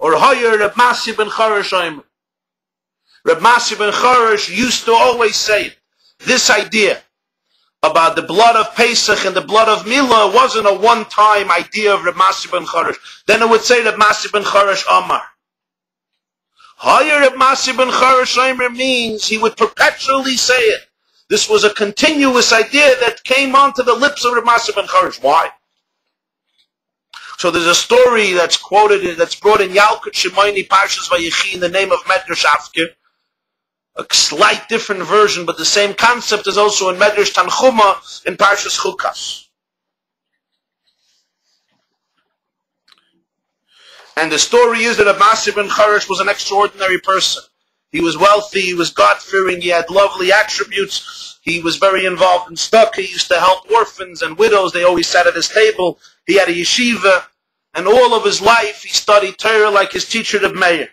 Or higher, Reb Masi ben Charash Omer. Reb Masi ben Charash used to always say this idea about the blood of Pesach and the blood of Milah wasn't a one-time idea of Reb Masi ben Charash. Then it would say Reb Masi ben Charash Amar. Higher Reb Masi ben Charash Omer means he would perpetually say it. This was a continuous idea that came onto the lips of Reb Masi ben Charash. Why? So there's a story that's quoted, that's brought in Yalkut Shimoini Parshas Vayechi in the name of Medrash Afkir. A slight different version, but the same concept is also in Medrash Tanchuma in Parshas Chukas. And the story is that Reb Masi ben Charash was an extraordinary person. He was wealthy, he was God-fearing, he had lovely attributes, he was very involved in stuck, he used to help orphans and widows, they always sat at his table, he had a yeshiva, and all of his life he studied Torah like his teacher Reb Meir.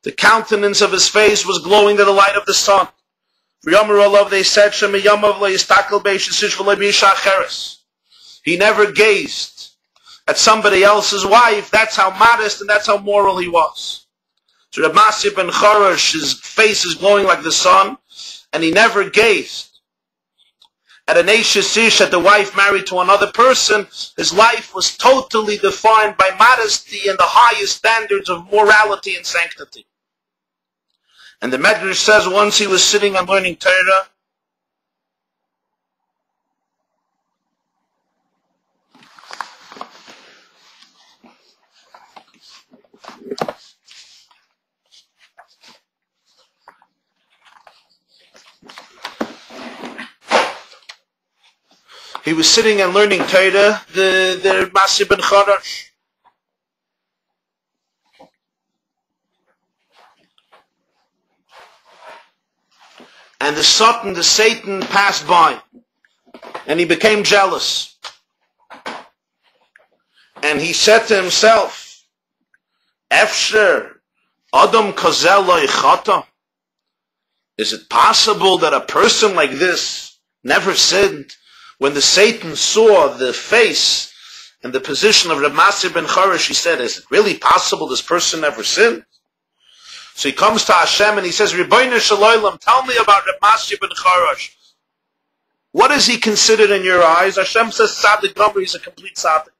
The countenance of his face was glowing to the light of the sun. They said, he never gazed at somebody else's wife. That's how modest and that's how moral he was. So Reb Masi ben Charash, his face is glowing like the sun, and he never gazed at an Eishes Ish, at the wife married to another person. His life was totally defined by modesty and the highest standards of morality and sanctity. And the Medrash says once he was sitting and learning Torah, he was sitting and learning Torah, the Masi ben Charash. And the Satan passed by. And he became jealous. And he said to himself, Efsher, Adam kazel lo yichata. Is it possible that a person like this never sinned? When the Satan saw the face and the position of Reb Masi ben Charash, he said, is it really possible this person never sinned? So he comes to Hashem and he says, Ribono shel Olam, tell me about Reb Masi ben Charash. What is he considered in your eyes? Hashem says, Tzaddik Gomer, he's a complete Tzaddik.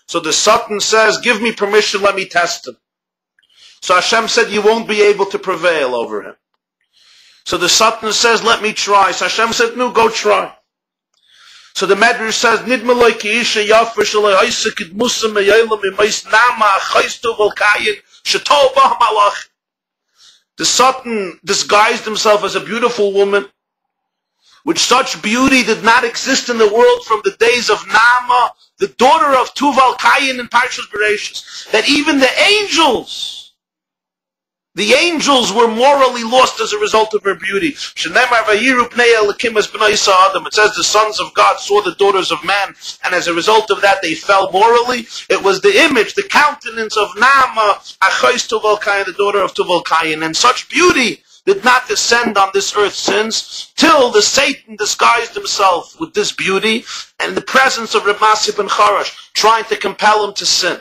So the Satan says, give me permission, let me test him. So Hashem said, you won't be able to prevail over him. So the Satan says, let me try. So Hashem said, no, go try. So the Medrash says, Nidmaloi ki isha yafer shaloi haisekid musam me'yolam imais nama achaistu volkayin shetol bah malach. The Satan disguised himself as a beautiful woman, which such beauty did not exist in the world from the days of Nama, the daughter of Tuval Kayin in Parshas Bereshis, that even the angels were morally lost as a result of her beauty. It says the sons of God saw the daughters of man, and as a result of that they fell morally. It was the image, the countenance of Nama, the daughter of Tuval Kayin, and such beauty did not descend on this earth since, till the Satan disguised himself with this beauty and the presence of Reb Masi ben Charash, trying to compel him to sin.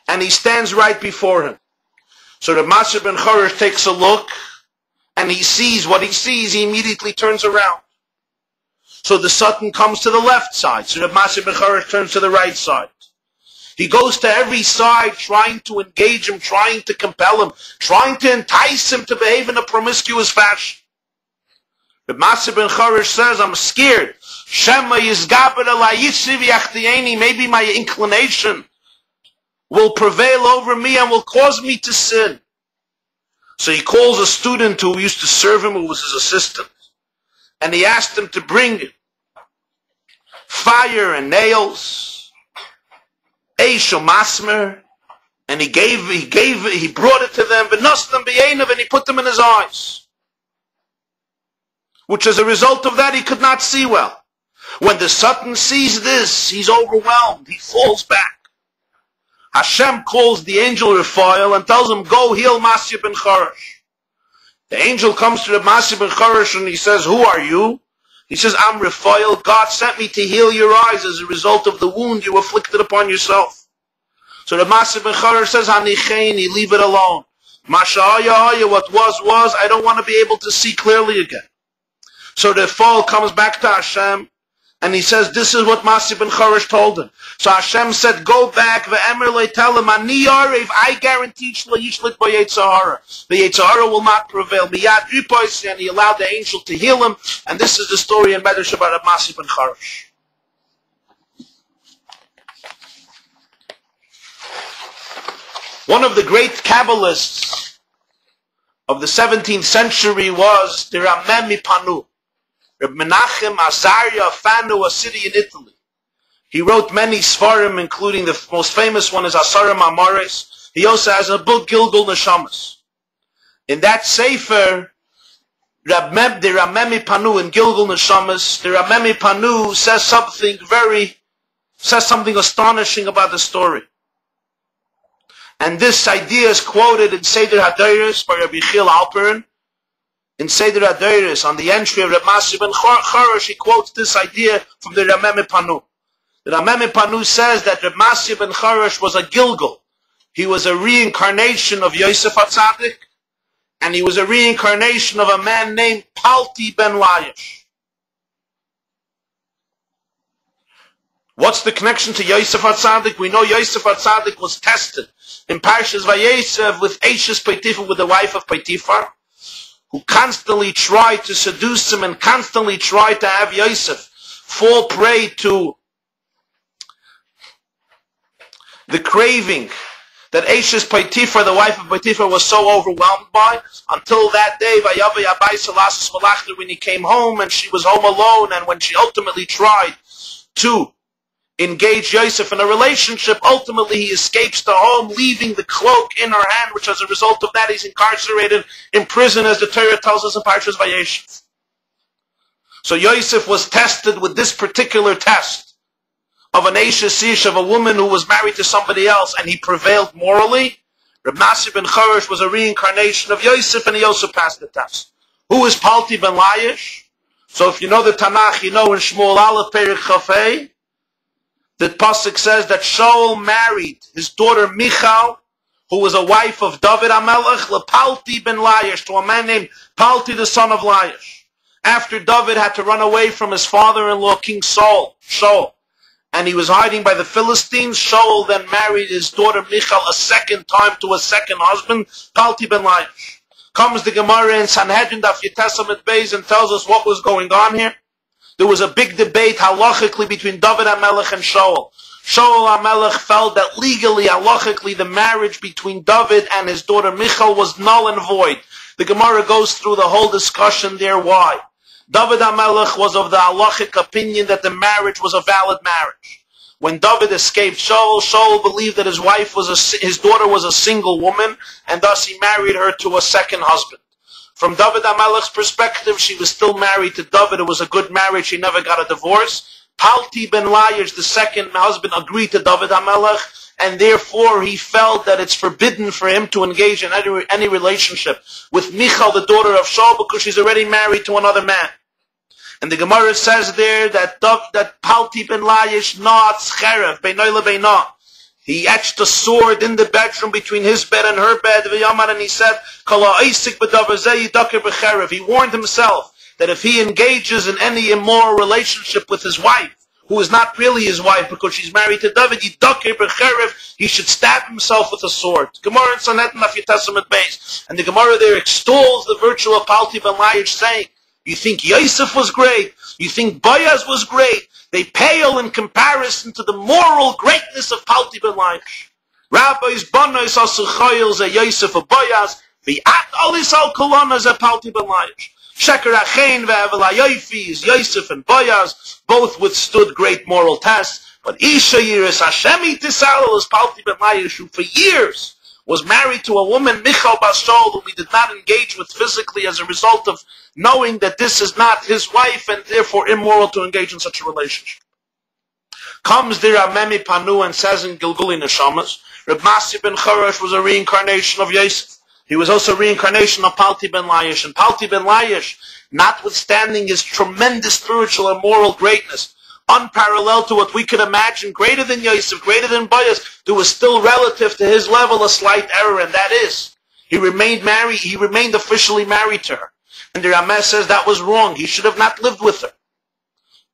And he stands right before him. So Reb Masi ben Charash takes a look, and he sees what he sees. He immediately turns around. So the Satan comes to the left side. So Reb Masi ben Charash turns to the right side. He goes to every side, trying to engage him, trying to compel him, trying to entice him to behave in a promiscuous fashion. Reb Masi ben Charash says, I'm scared. Shema yizgaber alai yitzi v'yachtieni. Maybe my inclination will prevail over me and will cause me to sin. So he calls a student who used to serve him, who was his assistant, and he asked him to bring fire and nails, eish u'masmer, and he brought it to them, v'nostam b'yeinav, and he put them in his eyes, which as a result of that he could not see well. When the Satan sees this, he's overwhelmed, he falls back. Hashem calls the angel Raphael and tells him, go heal Masi ben Charash. The angel comes to Reb Masi ben Charash and he says, who are you? He says, I'm Raphael, God sent me to heal your eyes as a result of the wound you afflicted upon yourself. So the Maaseh ben Choresh says, Hanicheini, leave it alone. Masha'aya, what was, I don't want to be able to see clearly again. So the fall comes back to Hashem, and he says, this is what Maaseh ben Choresh told him. So Hashem said, go back, tell him, Ani Yarev, I guarantee Yishlit by Yetzirah. The Yetzirah will not prevail. Miyad Ripois, and he allowed the angel to heal him, and this is the story in Medrash about Maaseh ben Choresh. One of the great Kabbalists of the 17th century was the Rameh Mipanu. Reb Menachem Azaria Fanu, a city in Italy. He wrote many Sfarim, including the most famous one is Asarim Amares. He also has a book, Gilgul Neshamas. In that Sefer, the Rameh Mipanu in Gilgul Neshamas, the Rameh Mipanu says something astonishing about the story. And this idea is quoted in Seder HaDeiros by Rabbi Chil Alperin. In Seder HaDeiros, on the entry of Reb Maaseh ben Choresh, he quotes this idea from the Rameh Mipanu. The Rameh Mipanu says that Reb Maaseh ben Choresh was a Gilgul. He was a reincarnation of Yosef HaTzadik, and he was a reincarnation of a man named Palti ben Layish. What's the connection to Yosef HaTzadik? We know Yosef HaTzadik was tested in Parshas Vayesev with Eishes Potiphar, with the wife of Potiphar, who constantly tried to seduce him and constantly tried to have Yosef fall prey to the craving that Eishes Potiphar, the wife of Potiphar, was so overwhelmed by, until that day, Vayavay Abai Salasas Malachter, when he came home and she was home alone, and when she ultimately tried to engage Yosef in a relationship, ultimately he escapes the home, leaving the cloak in her hand, which as a result of that he's incarcerated in prison, as the Torah tells us in Parshas Vayeshev. So Yosef was tested with this particular test of an Eishes Ish, of a woman who was married to somebody else, and he prevailed morally. Reb Maaseh ben Choresh was a reincarnation of Yosef, and he also passed the test. Who is Palti ben Layish? So if you know the Tanakh, you know in Shmuel Aleph Perek Chafei, the pasuk says that Shaul married his daughter Michal, who was a wife of David HaMelech, LePalti ben Layish, to a man named Palti, the son of Layish. After David had to run away from his father-in-law, King Shaul, and he was hiding by the Philistines, Shaul then married his daughter Michal a second time to a second husband, Palti ben Layish. Comes the Gemara in Sanhedrin Daf Yitesamit Beis and tells us what was going on here. There was a big debate halachically between David HaMelech and Shaul. Shaul HaMelech felt that legally, halachically, the marriage between David and his daughter Michal was null and void. The Gemara goes through the whole discussion there why. David HaMelech was of the halachic opinion that the marriage was a valid marriage. When David escaped Shaul, Shaul believed that his daughter was a single woman, and thus he married her to a second husband. From David HaMelech's perspective, she was still married to David. It was a good marriage. She never got a divorce. Palti ben Layish, the second husband, agreed to David HaMelech, and therefore he felt that it's forbidden for him to engage in any relationship with Michal, the daughter of Shaul, because she's already married to another man. And the Gemara says there that Palti ben Layish na'atz cherev beinoy lebeinoh. He etched a sword in the bedroom between his bed and her bed, and he said, he warned himself that if he engages in any immoral relationship with his wife, who is not really his wife because she's married to David, he should stab himself with a sword. Gemara in Sanhedrin Daf Yitesamit Beis. And the Gemara there extols the virtue of Palti ben Layish, saying, you think Yosef was great? You think Boaz was great? They pale in comparison to the moral greatness of Palti ben Layish. Rabbis Bonos Asuchoyel ze Yosef of Boaz, V'at Olis al Kolona ze Palti ben Layish. Sheker Achein ve'Evel HaYofi is Yosef and Boaz, both withstood great moral tests. But Isha Yiras Hashemi Tisal is Palti ben Layish, who for years was married to a woman, Michal bas Shaul, whom he did not engage with physically as a result of knowing that this is not his wife and therefore immoral to engage in such a relationship. Comes the Rameh Mipanu and says in Gilgul Neshamas, Reb Maaseh ben Choresh was a reincarnation of Yosef. He was also a reincarnation of Palti ben Laish. And Palti ben Laish, notwithstanding his tremendous spiritual and moral greatness, unparalleled to what we could imagine, greater than Yosef, greater than Bias, there was still relative to his level a slight error, and that is, he remained married, he remained officially married to her. And the Rameh says that was wrong. He should have not lived with her.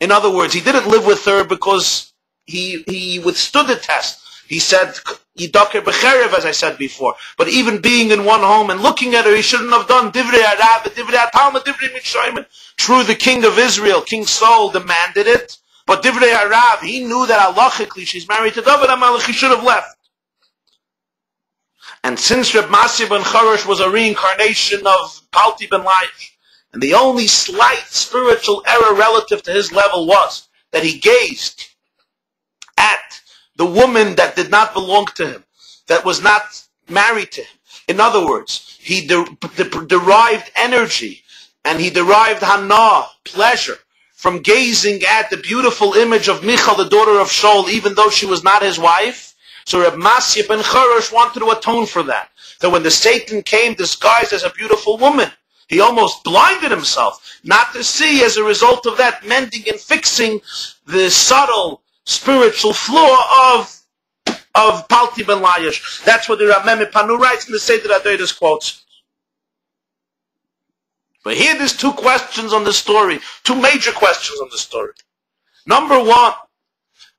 In other words, he didn't live with her because he withstood the test. He said, Yidaker b'cherev, as I said before. But even being in one home and looking at her, he shouldn't have done divrei harav, divrei hatalmud, divrei mitzrayim. True, the king of Israel, King Saul, demanded it. But divrei harav, he knew that halachically she's married to David HaMelech, he should have left. And since Reb Masya ben Chorosh was a reincarnation of Palti ben Laish, and the only slight spiritual error relative to his level was that he gazed at the woman that did not belong to him, that was not married to him. In other words, he derived energy and he derived hana, pleasure, from gazing at the beautiful image of Michal, the daughter of Shaul, even though she was not his wife. So Reb Masya ben Chorosh wanted to atone for that. That when the Satan came disguised as a beautiful woman, he almost blinded himself not to see, as a result of that, mending and fixing the subtle spiritual flaw of Palti ben Laish. That's what the Rameh Panu writes in the Seder Adoides quotes. But here there's two questions on the story, two major questions on the story. Number one,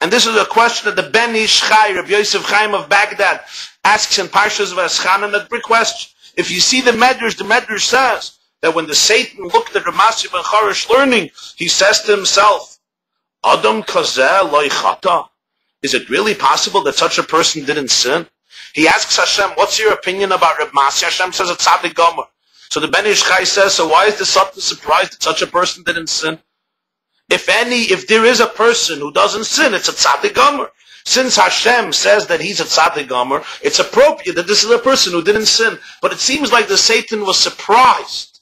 and this is a question that the Ben Ish Chai, Rabbi Yosef Chaim of Baghdad, asks in Parshas V'Eschanan, a big question. If you see the Medrash says that when the Satan looked at Reb Masya ben Chorosh learning, he says to himself, Adam kazeh lo chata. Is it really possible that such a person didn't sin? He asks Hashem, what's your opinion about Reb Masya? Hashem says, it's tzaddik gomer. So the Ben Ish Chai says, so why is the Satan surprised that such a person didn't sin? If there is a person who doesn't sin, it's a tzaddik gomer. Since Hashem says that he's a tzaddik gomer, it's appropriate that this is a person who didn't sin. But it seems like the Satan was surprised.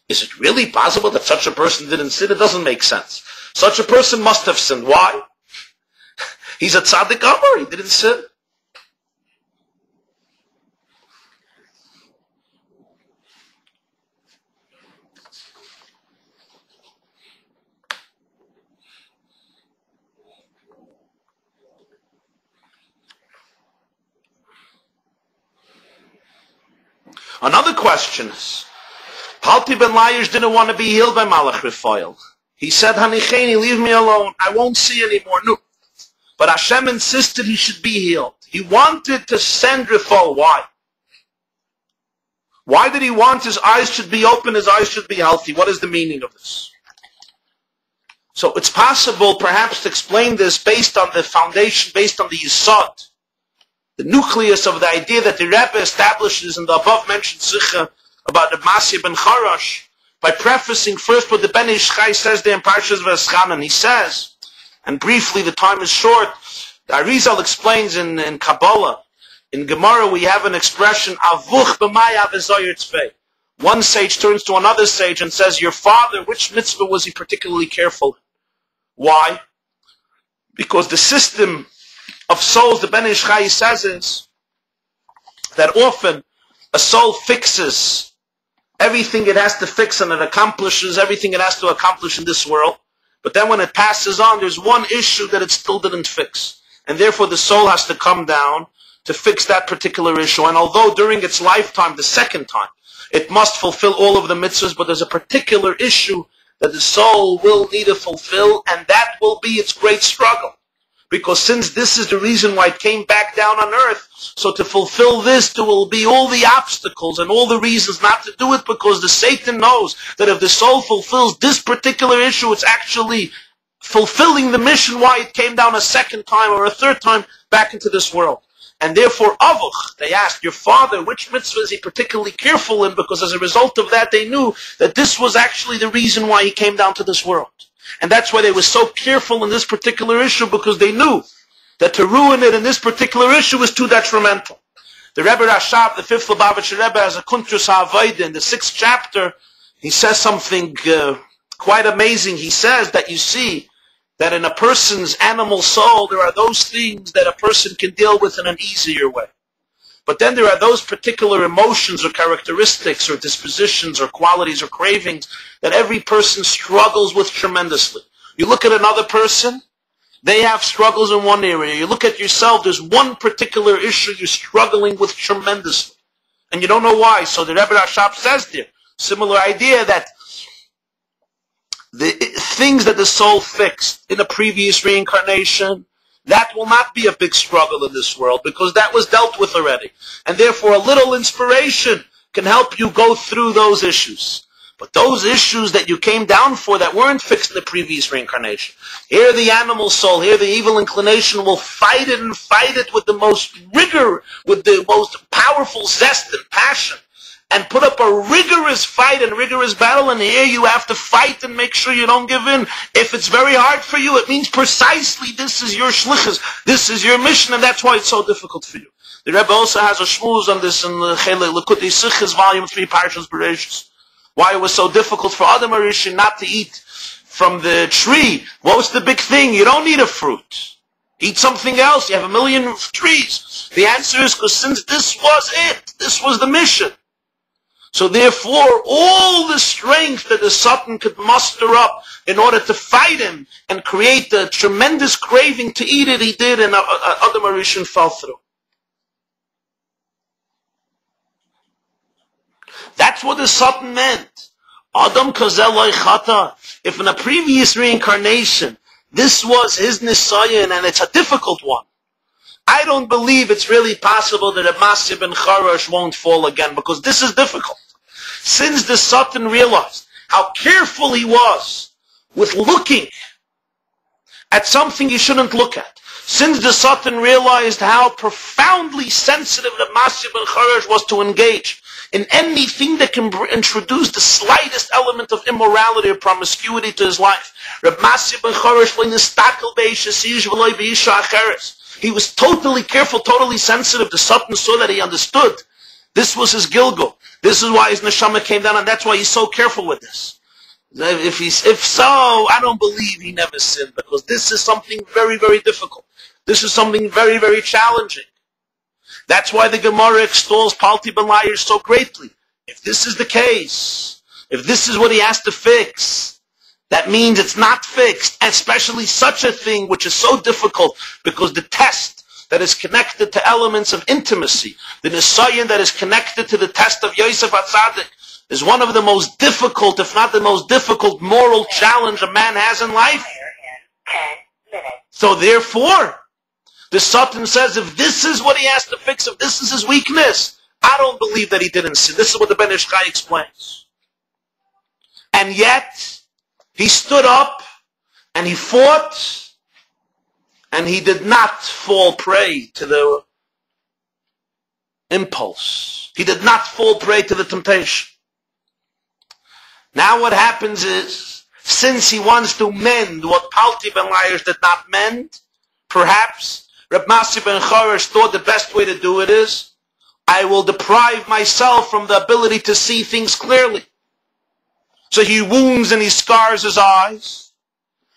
Is it really possible that such a person didn't sin? It doesn't make sense. Such a person must have sinned. Why? He's a tzaddik gomer. He didn't sin. Another question is, Palti ben Laish didn't want to be healed by Malach Raphael. He said, Hanicheni, leave me alone. I won't see anymore. No. But Hashem insisted he should be healed. He wanted to send Raphael. Why? Why did he want his eyes should be open, his eyes should be healthy? What is the meaning of this? So it's possible perhaps to explain this based on the foundation, based on the Yisod, the nucleus of the idea that the Rebbe establishes in the above-mentioned Sikha about Reb Masya ben Chorosh, by prefacing first what the Ben Ish Chai says there in Parshas V'Eschanan. He says, and briefly, the time is short, the Arizal explains in Kabbalah, in Gemara we have an expression, Avuch b'maya v'zoyer tzvei. One sage turns to another sage and says, your father, which mitzvah was he particularly careful in? Why? Because the system of souls, the Ben Ish Chai says, is that often a soul fixes everything it has to fix and it accomplishes everything it has to accomplish in this world. But then when it passes on, there's one issue that it still didn't fix. And therefore the soul has to come down to fix that particular issue. And although during its lifetime, the second time, it must fulfill all of the mitzvahs, but there's a particular issue that the soul will need to fulfill, and that will be its great struggle. Because since this is the reason why it came back down on earth, so to fulfill this, there will be all the obstacles and all the reasons not to do it, because the Satan knows that if the soul fulfills this particular issue, it's actually fulfilling the mission why it came down a second time or a third time back into this world. And therefore, Avuch, they asked, your father, which mitzvah is he particularly careful in? Because as a result of that, they knew that this was actually the reason why he came down to this world. And that's why they were so careful in this particular issue, because they knew that to ruin it in this particular issue is too detrimental. The Rebbe Rashab, the fifth Lubavitcher Rebbe, has a Kuntrus HaAvodah in the 6th chapter. He says something quite amazing. He says that you see that in a person's animal soul, there are those things that a person can deal with in an easier way. But then there are those particular emotions or characteristics or dispositions or qualities or cravings that every person struggles with tremendously. You look at another person, they have struggles in one area. You look at yourself, there's one particular issue you're struggling with tremendously. And you don't know why. So the Rebbe Rashab says there, similar idea that the things that the soul fixed in a previous reincarnation, that will not be a big struggle in this world because that was dealt with already. And therefore a little inspiration can help you go through those issues. But those issues that you came down for that weren't fixed in the previous reincarnation, here the animal soul, here the evil inclination will fight it and fight it with the most rigor, with the most powerful zest and passion, and put up a rigorous fight and rigorous battle, and here you have to fight and make sure you don't give in. If it's very hard for you, it means precisely this is your shlichus, this is your mission, and that's why it's so difficult for you. The Rebbe also has a shmuz on this in the Lekutei Sichos, volume 3, Parshas Bereishis. Why it was so difficult for Adam HaRishon not to eat from the tree. What was the big thing? You don't need a fruit. Eat something else. You have a million trees. The answer is because since this was it, this was the mission. So therefore, all the strength that the Satan could muster up in order to fight him and create the tremendous craving to eat it, he did, and Adam HaRishon fell through. That's what the Satan meant. Adam kazel lo chata. If in a previous reincarnation, this was his nisayon, and it's a difficult one, I don't believe it's really possible that Rabbi Yossi ben Charash won't fall again, because this is difficult. Since the Satan realized how careful he was with looking at something he shouldn't look at, since the Satan realized how profoundly sensitive Rabbi Yossi ben Charash was to engage in anything that can introduce the slightest element of immorality or promiscuity to his life, Rabbi Yossi ben Charash he was totally careful, totally sensitive. The Satan saw that, he understood. This was his Gilgal. This is why his neshama came down, and that's why he's so careful with this. If so, I don't believe he never sinned, because this is something very, very difficult. This is something very, very challenging. That's why the Gemara extols Palti ben Yair so greatly. If this is the case, if this is what he has to fix, that means it's not fixed, especially such a thing which is so difficult, because the test that is connected to elements of intimacy, the nisayon that is connected to the test of Yosef HaTzadik, is one of the most difficult, if not the most difficult moral challenge a man has in life. So therefore, the Satan says, if this is what he has to fix, if this is his weakness, I don't believe that he didn't sin. This is what the Ben Ish Chai explains. And yet, he stood up, and he fought, and he did not fall prey to the impulse. He did not fall prey to the temptation. Now what happens is, since he wants to mend what Palti ben Yair did not mend, perhaps Rabbi Yossi ben Charash thought the best way to do it is, I will deprive myself from the ability to see things clearly. So he wounds and he scars his eyes.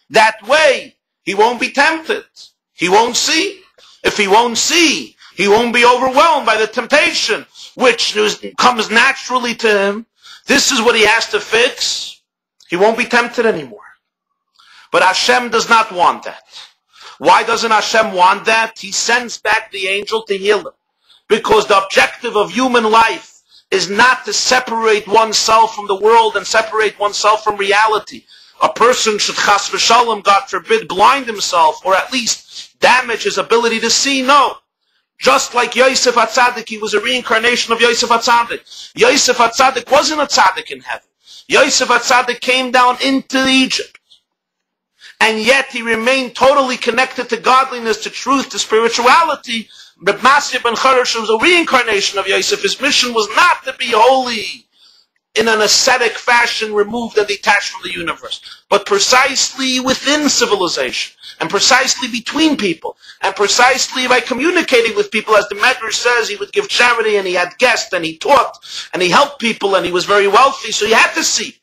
That way, he won't be tempted. He won't see. If he won't see, he won't be overwhelmed by the temptation, which comes naturally to him. This is what he has to fix. He won't be tempted anymore. But Hashem does not want that. Why doesn't Hashem want that? He sends back the angel to heal him. Because the objective of human life is not to separate oneself from the world and separate oneself from reality. A person should, chas v'shalom, God forbid, blind himself, or at least damage his ability to see. No. Just like Yosef HaTzadik, he was a reincarnation of Yosef HaTzadik. Yosef HaTzadik wasn't a tzaddik in heaven. Yosef HaTzadik came down into Egypt. And yet he remained totally connected to godliness, to truth, to spirituality. Rabbi Yossi ben Charash was a reincarnation of Yosef. His mission was not to be holy in an ascetic fashion, removed and detached from the universe, but precisely within civilization, and precisely between people, and precisely by communicating with people. As the Medrash says, he would give charity, and he had guests, and he taught, and he helped people, and he was very wealthy, so he had to see.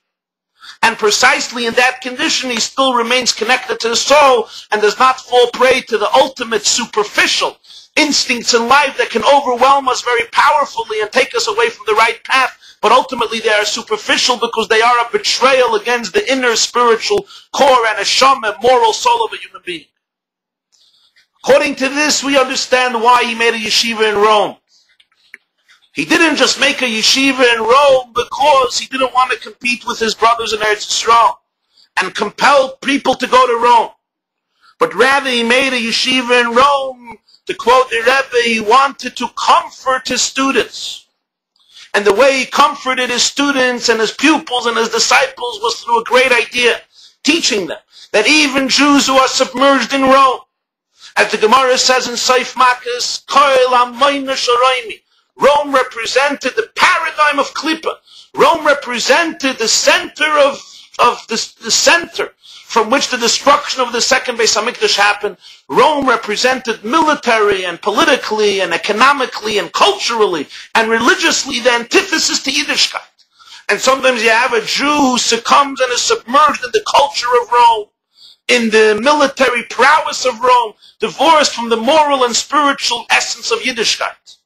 And precisely in that condition, he still remains connected to the soul and does not fall prey to the ultimate superficial instincts in life that can overwhelm us very powerfully and take us away from the right path. But ultimately they are superficial because they are a betrayal against the inner spiritual core and a moral soul of a human being. According to this, we understand why he made a yeshiva in Rome. He didn't just make a yeshiva in Rome because he didn't want to compete with his brothers in Eretz Yisrael and compel people to go to Rome. But rather he made a yeshiva in Rome, to quote the Rebbe, he wanted to comfort his students. And the way he comforted his students and his pupils and his disciples was through a great idea, teaching them that even Jews who are submerged in Rome, as the Gemara says in Seif Makkos, Rome represented the paradigm of Klippa. Rome represented the center of the center from which the destruction of the second Beis HaMikdash happened. Rome represented military and politically and economically and culturally and religiously the antithesis to Yiddishkeit. And sometimes you have a Jew who succumbs and is submerged in the culture of Rome, in the military prowess of Rome, divorced from the moral and spiritual essence of Yiddishkeit.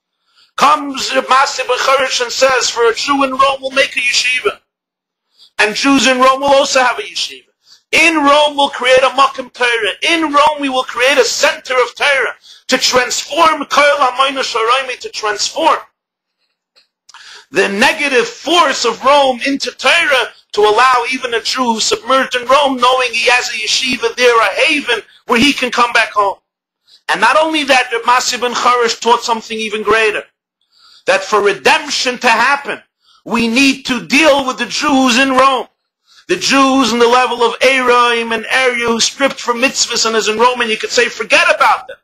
Comes Rabbi Yossi Jacobson and says, for a Jew in Rome we'll make a yeshiva. And Jews in Rome will also have a yeshiva. In Rome we'll create a Makom Torah. In Rome we will create a center of Torah to transform Kol HaMoina Sharaimi, to transform the negative force of Rome into Torah, to allow even a Jew submerged in Rome, knowing he has a yeshiva there, a haven where he can come back home. And not only that, Reb Masya ben Charash taught something even greater. That for redemption to happen, we need to deal with the Jews in Rome. The Jews in the level of Eroim and Arya who stripped from mitzvahs and is in Rome, and you could say, forget about them.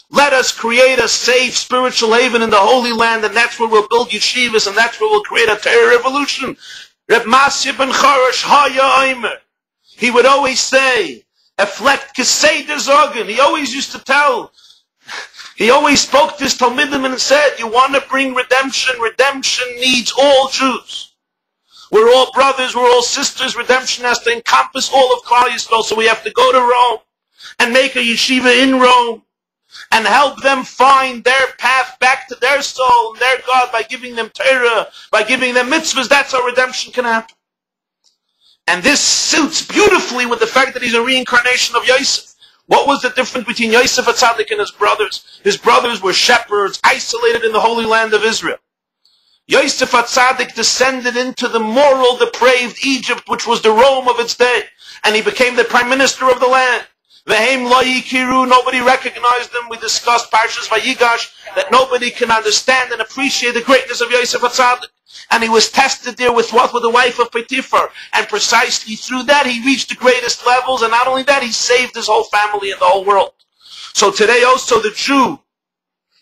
Let us create a safe spiritual haven in the Holy Land, and that's where we'll build yeshivas, and that's where we'll create a Torah revolution. Reb Masya ben Charash Haya Omer. He would always say, Eflekt Keseder Zogen. He always used to tell, he always spoke to his Talmidim and said, you want to bring redemption? Redemption needs all Jews. We're all brothers, we're all sisters. Redemption has to encompass all of Klal Yisrael, so we have to go to Rome and make a yeshiva in Rome and help them find their path back to their soul and their God by giving them Torah, by giving them mitzvahs. That's how redemption can happen. And this suits beautifully with the fact that he's a reincarnation of Yosef. What was the difference between Yosef HaTzadik and his brothers? His brothers were shepherds, isolated in the Holy Land of Israel. Yosef HaTzadik descended into the moral, depraved Egypt, which was the Rome of its day. And he became the prime minister of the land. Vehem lo yikiru, nobody recognized him. We discussed Parshas Vayigash, that nobody can understand and appreciate the greatness of Yosef HaTzadik. And he was tested there with what? With the wife of Potiphar. And precisely through that he reached the greatest levels. And not only that, he saved his whole family and the whole world. So today also the Jew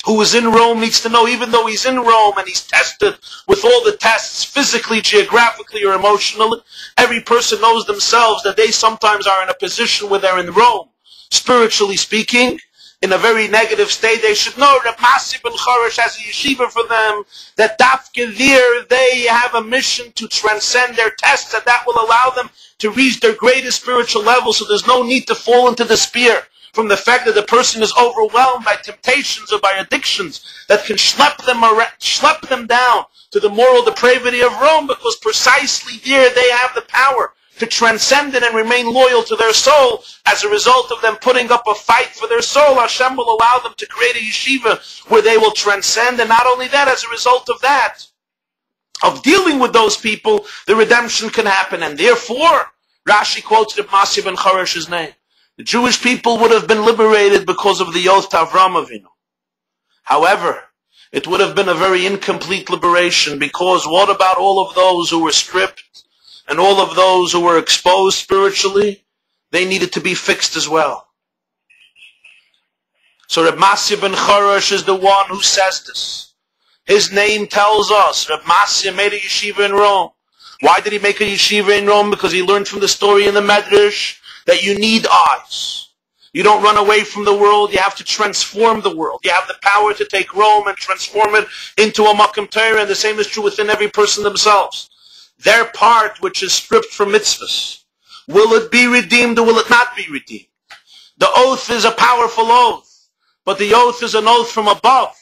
who is in Rome needs to know, even though he's in Rome and he's tested with all the tests physically, geographically, or emotionally, every person knows themselves that they sometimes are in a position where they're in Rome, spiritually speaking, in a very negative state. They should know Reb Masya ben Charash has a yeshiva for them, that dafke there they have a mission to transcend their tests, and that will allow them to reach their greatest spiritual level, so there's no need to fall into despair from the fact that the person is overwhelmed by temptations or by addictions that can schlep them down to the moral depravity of Rome, because precisely there they have the power to transcend it and remain loyal to their soul. As a result of them putting up a fight for their soul, Hashem will allow them to create a yeshiva where they will transcend. And not only that, as a result of that, of dealing with those people, the redemption can happen. And therefore, Rashi quotes Reb Masya ben Charash's name. The Jewish people would have been liberated because of the oath to Avram Avinu. However, it would have been a very incomplete liberation, because what about all of those who were stripped and all of those who were exposed spiritually? They needed to be fixed as well. So Reb Masya ben Charash is the one who says this. His name tells us Reb Masya made a yeshiva in Rome. Why did he make a yeshiva in Rome? Because he learned from the story in the Medrash that you need eyes. You don't run away from the world, you have to transform the world. You have the power to take Rome and transform it into a Makom Torah, and the same is true within every person themselves. Their part, which is stripped from mitzvahs, will it be redeemed or will it not be redeemed? The oath is a powerful oath. but the oath is an oath from above.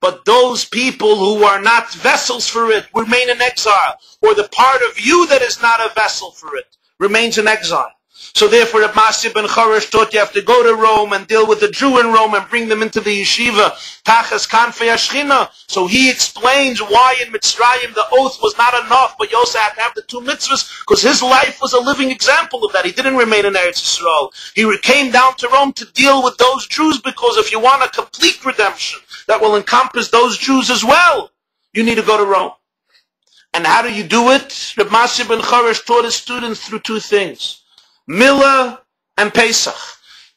But those people who are not vessels for it remain in exile, or the part of you that is not a vessel for it remains in exile. So therefore, Reb Masya ben Chorosh taught you have to go to Rome and deal with the Jew in Rome and bring them into the yeshiva. Tachas kanfei hashchina. So he explains why in Mitzrayim the oath was not enough, but you also had to have the two mitzvahs, because his life was a living example of that. He didn't remain in Eretz Yisrael. He came down to Rome to deal with those Jews, because if you want a complete redemption that will encompass those Jews as well, you need to go to Rome. And how do you do it? Reb Masya ben Chorosh taught his students through two things: Milah and Pesach.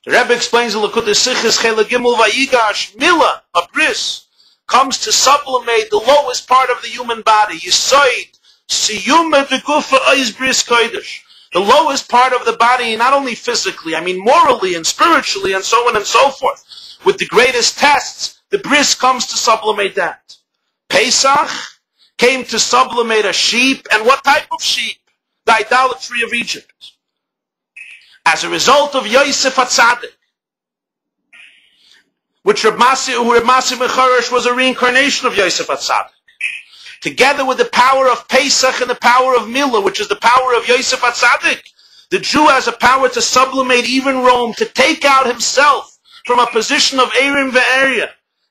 The Rebbe explains in Lekutei Sichos Chelek Gimel Vayigash, Milah, a bris, comes to sublimate the lowest part of the human body. Yisoid, Siyume V'Gufa Ois Bris Kodesh. The lowest part of the body, not only physically, I mean morally and spiritually and so on and so forth. With the greatest tests, the bris comes to sublimate that. Pesach came to sublimate a sheep, and what type of sheep? The idolatry of Egypt. As a result of Yosef HaTzadik, which Reb Masya ben Chorosh was a reincarnation of Yosef HaTzadik, together with the power of Pesach and the power of Milah, which is the power of Yosef HaTzadik, the Jew has a power to sublimate even Rome, to take out himself from a position of Eirim ve'Eria.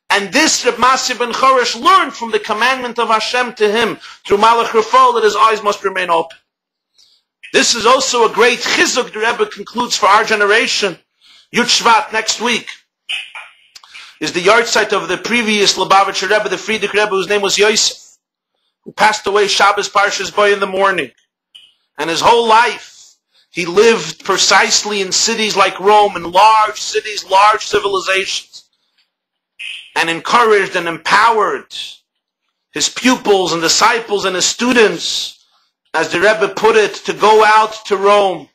And this Reb Masya ben Chorosh learned from the commandment of Hashem to him through Malach Rafal that his eyes must remain open. This is also a great chizuk the Rebbe concludes for our generation. Yud Shvat next week is the yard site of the previous Lubavitcher Rebbe, the Friedrich Rebbe, whose name was Yosef, who passed away Shabbos Parshas Bo in the morning. And his whole life he lived precisely in cities like Rome, in large cities, large civilizations, and encouraged and empowered his pupils and disciples and his students, as the Rebbe put it, to go out to Rome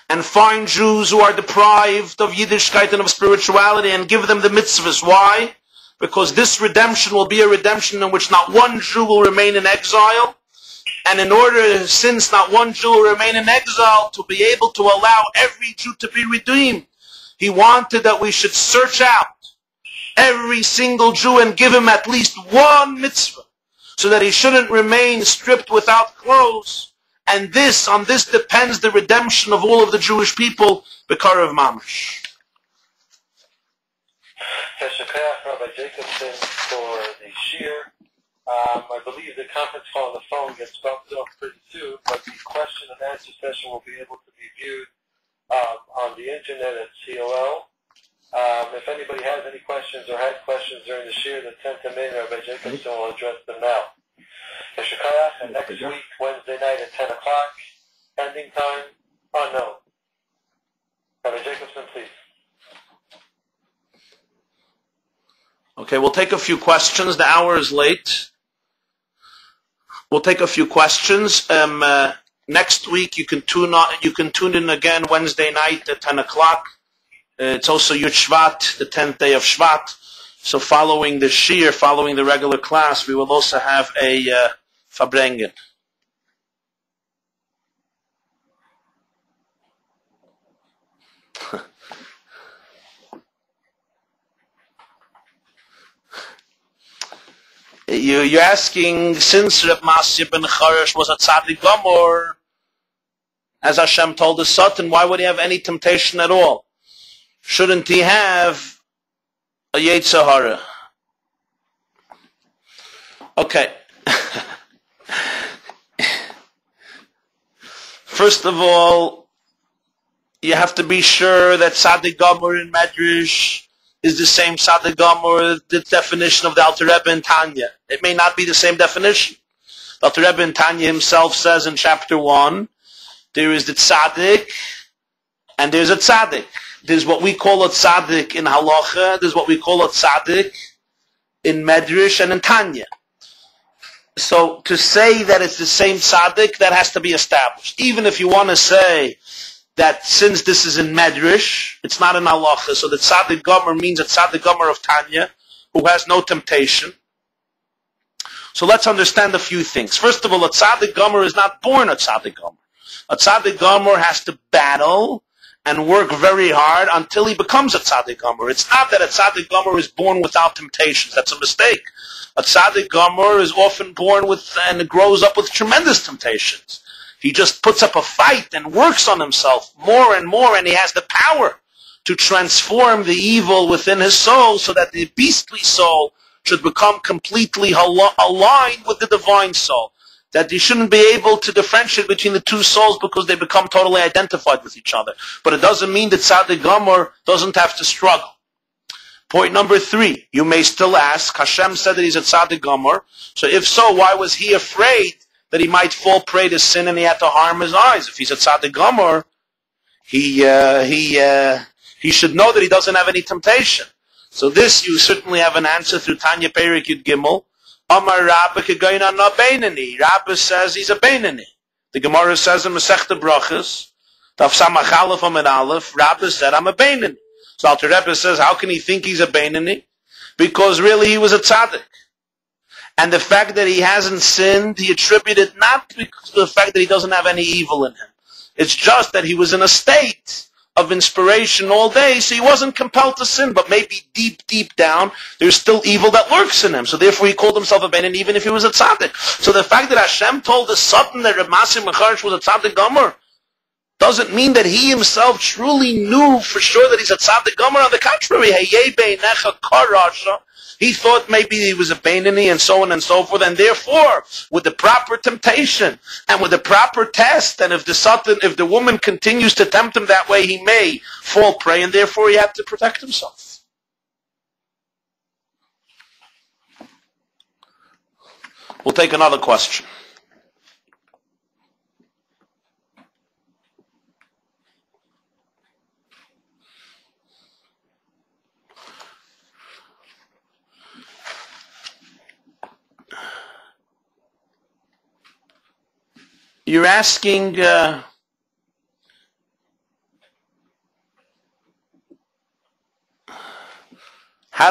and find Jews who are deprived of Yiddishkeit and of spirituality and give them the mitzvahs. Why? Because this redemption will be a redemption in which not one Jew will remain in exile. And in order, since not one Jew will remain in exile, to be able to allow every Jew to be redeemed, he wanted that we should search out every single Jew and give him at least one mitzvah, so that he shouldn't remain stripped without clothes. And on this depends the redemption of all of the Jewish people, B'Karev Mamash. Rabbi Jacobson for the shiur. I believe the conference call on the phone gets bumped off pretty soon, but the question and answer session will be able to be viewed on the internet at COL. If anybody has any questions or had questions during the shiur that sent them in, Rabbi Jacobson will address them now. And next week, Wednesday night at 10 o'clock, ending time unknown. Rabbi Jacobson, please. Okay, we'll take a few questions. The hour is late. We'll take a few questions. Next week, you can tune in again Wednesday night at 10 o'clock. It's also Yud Shvat, the 10th day of Shvat. So following the shiur, following the regular class, we will also have a Farbrengen. You're asking, since Reb Masya ben Chorosh was a tzaddik gomor, as Hashem told the Satan, why would he have any temptation at all? Shouldn't he have a Yetzer Hara? Okay. First of all, you have to be sure that tzaddik gomor in Medrash is the same tzaddik gomor, the definition of the Alter Rebbe in Tanya. It may not be the same definition. The Alter Rebbe in Tanya himself says in chapter 1, there is the tzaddik, and there's a tzaddik. There's what we call a tzaddik in halacha, there's what we call a tzaddik in Medrash and in Tanya. So to say that it's the same tzaddik, that has to be established. Even if you want to say that since this is in Medrash, it's not in halacha, so the tzaddik gomer means a tzaddik gomer of Tanya, who has no temptation. So let's understand a few things. First of all, a tzaddik gomer is not born a tzaddik gomer. A tzaddik gomer has to battle and work very hard until he becomes a tzaddik gomer. It's not that a tzaddik gomer is born without temptations. That's a mistake. A tzaddik gomer is often born with and grows up with tremendous temptations. He just puts up a fight and works on himself more and more, and he has the power to transform the evil within his soul so that the beastly soul should become completely aligned with the divine soul. That you shouldn't be able to differentiate between the two souls because they become totally identified with each other. But it doesn't mean that tzaddik gomer doesn't have to struggle. Point number 3, you may still ask, Hashem said that he's a tzaddik gomer, so if so, why was he afraid that he might fall prey to sin and he had to harm his eyes? If he's a tzaddik gomer, he should know that he doesn't have any temptation. So this you certainly have an answer through Tanya Perik Yud Gimel. Amar Rabbi Kegoyna na Beinani. Rabbi says he's a Beinani. The Gemara says in Masechta Brachas, Daf Samach Aleph Amid Aleph, Rabbi said I'm a Beinani. So Alter Rebbe says, how can he think he's a Beinani? Because really he was a tzaddik. And the fact that he hasn't sinned, he attributed not to the fact that he doesn't have any evil in him. It's just that he was in a state of inspiration all day, so he wasn't compelled to sin, but maybe deep down, there's still evil that lurks in him. So therefore he called himself a Beinani even if he was a tzaddik. So the fact that Hashem told the Satan that Reb Masih ben Charash was a tzaddik gomer doesn't mean that he himself truly knew for sure that he's a tzaddik gomer. On the contrary, he thought maybe he was a Beinani and so on and so forth, and therefore, with the proper temptation and with the proper test, and if the woman continues to tempt him that way, he may fall prey, and therefore he had to protect himself. We'll take another question. You're asking, how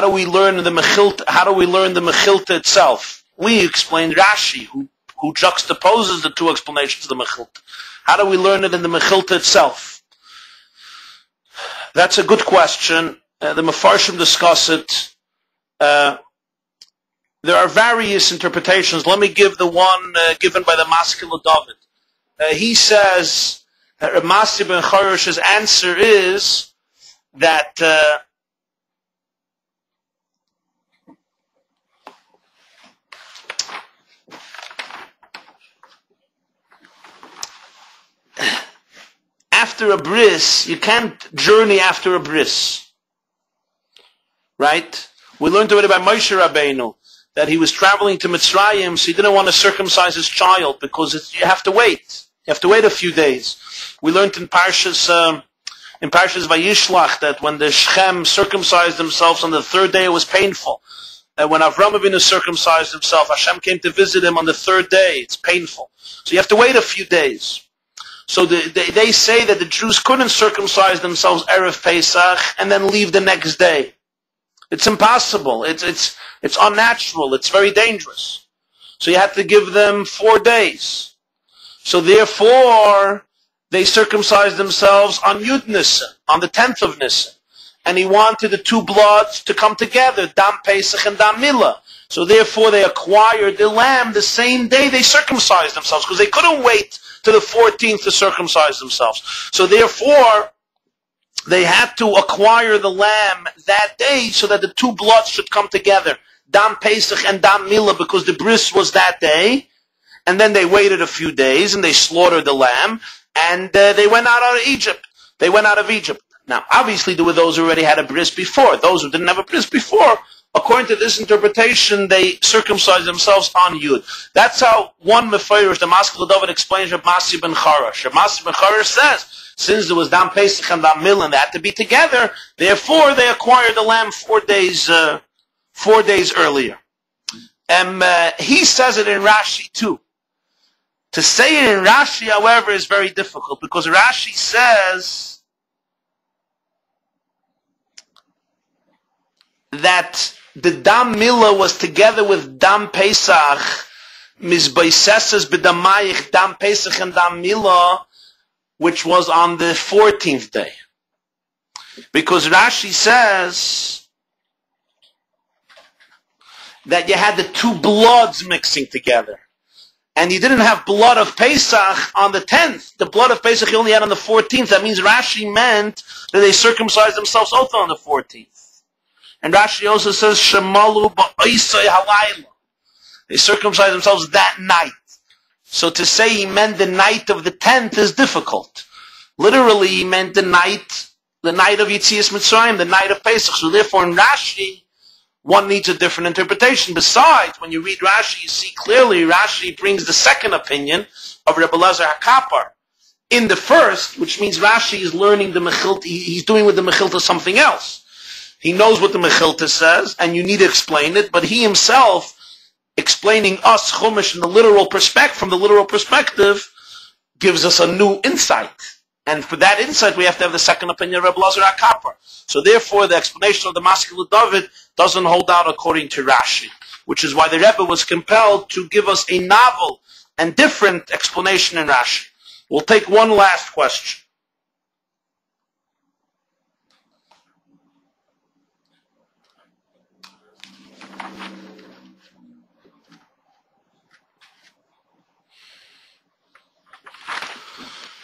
do we learn the Mechilta itself? We explained Rashi, who juxtaposes the two explanations of the Mechilta. How do we learn it in the Mechilta itself? That's a good question. The Mefarshim discuss it. There are various interpretations. Let me give the one given by the Maskil of David. He says that Reb Masih ben Charash's answer is that after a bris, you can't journey after a bris. Right? We learned already by Moshe Rabbeinu that he was traveling to Mitzrayim, so he didn't want to circumcise his child because you have to wait. You have to wait a few days. We learned in Parshas Vayishlach that when the Shechem circumcised themselves on the 3rd day, it was painful. When Avram Avinu circumcised himself, Hashem came to visit him on the 3rd day. It's painful. So you have to wait a few days. So they say that the Jews couldn't circumcise themselves Erev Pesach and then leave the next day. It's impossible. It's unnatural. It's very dangerous. So you have to give them 4 days. So therefore, they circumcised themselves on Yud Nisan, on the 10th of Nisan. And he wanted the two bloods to come together, Dam Pesach and Dam Milah. So therefore, they acquired the lamb the same day they circumcised themselves, because they couldn't wait to the 14th to circumcise themselves. So therefore, they had to acquire the lamb that day so that the two bloods should come together, Dam Pesach and Dam Milah, because the bris was that day. And then they waited a few days and they slaughtered the lamb and they went out of Egypt. They went out of Egypt. Now, obviously, there were those who already had a bris before. Those who didn't have a bris before, according to this interpretation, they circumcised themselves on Yud. That's how one Mefarish, the Maskil David, explains Reb Masih ben Charash. Reb Masih ben Charash says, since there was Dam Pesach and Dam Milah and they had to be together, therefore they acquired the lamb 4 days earlier. He says it in Rashi too. To say it in Rashi, however, is very difficult because Rashi says that the Dam Milah was together with Dam Pesach, Mizbaiseses b'damayich Dam Pesach and Dam Milah, which was on the 14th day. Because Rashi says that you had the two bloods mixing together. And you didn't have blood of Pesach on the 10th. The blood of Pesach you only had on the 14th. That means Rashi meant that they circumcised themselves also on the 14th. And Rashi also says, Shemalu ba'isai halayla. They circumcised themselves that night. So to say he meant the night of the 10th is difficult. Literally, he meant the night of Yetzias Mitzrayim, the night of Pesach. So therefore, in Rashi, one needs a different interpretation. Besides, when you read Rashi, you see clearly Rashi brings the second opinion of Rebbe Elazar HaKapar. In the first, which means Rashi is learning the Mechilta, he's doing with the Mechilta something else. He knows what the Mechilta says, and you need to explain it, but he himself, explaining us Chumash from the literal perspective, gives us a new insight. And for that insight, we have to have the second opinion of Rebbe Elazar HaKapar. So therefore, the explanation of the Maskil David doesn't hold out according to Rashi, which is why the Rebbe was compelled to give us a novel and different explanation in Rashi. We'll take one last question.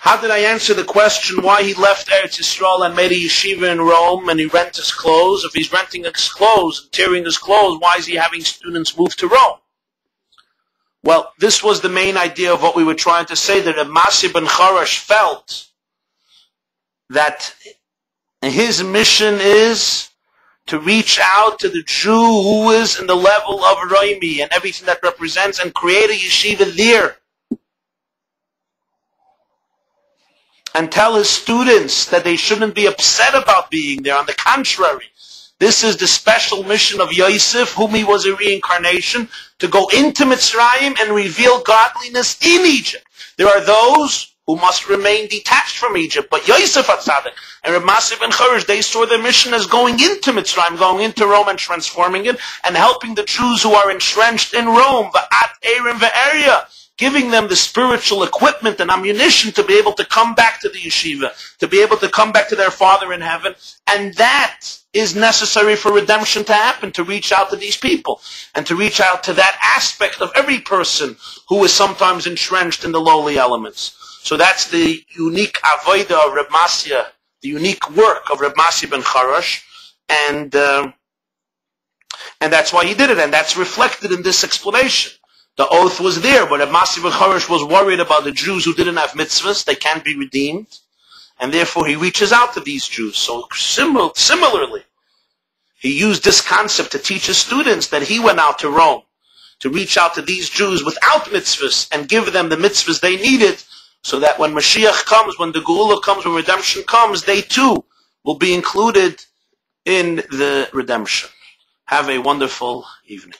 How did I answer the question why he left Eretz Yisrael and made a yeshiva in Rome and he rent his clothes? If he's renting his clothes and tearing his clothes, why is he having students move to Rome? Well, this was the main idea of what we were trying to say, that Rabbi Yossi ben Charash felt that his mission is to reach out to the Jew who is in the level of Roimi and everything that represents and create a yeshiva there. And tell his students that they shouldn't be upset about being there. On the contrary, this is the special mission of Yosef, whom he was a reincarnation, to go into Mitzrayim and reveal godliness in Egypt. There are those who must remain detached from Egypt, but Yosef HaTzadik and Reb Yossi ben Charash, they saw their mission as going into Mitzrayim, going into Rome and transforming it, and helping the Jews who are entrenched in Rome, Va'at Erim Ve'eria, giving them the spiritual equipment and ammunition to be able to come back to the yeshiva, to be able to come back to their Father in heaven. And that is necessary for redemption to happen, to reach out to these people, and to reach out to that aspect of every person who is sometimes entrenched in the lowly elements. So that's the unique avodah of Reb Masya, the unique work of Reb Yossi ben Charash, and that's why he did it, and that's reflected in this explanation. The oath was there, but Reb Yossi ben Charash was worried about the Jews who didn't have mitzvahs, they can't be redeemed, and therefore he reaches out to these Jews. So similarly, he used this concept to teach his students that he went out to Rome to reach out to these Jews without mitzvahs and give them the mitzvahs they needed, so that when Mashiach comes, when the Geula comes, when redemption comes, they too will be included in the redemption. Have a wonderful evening.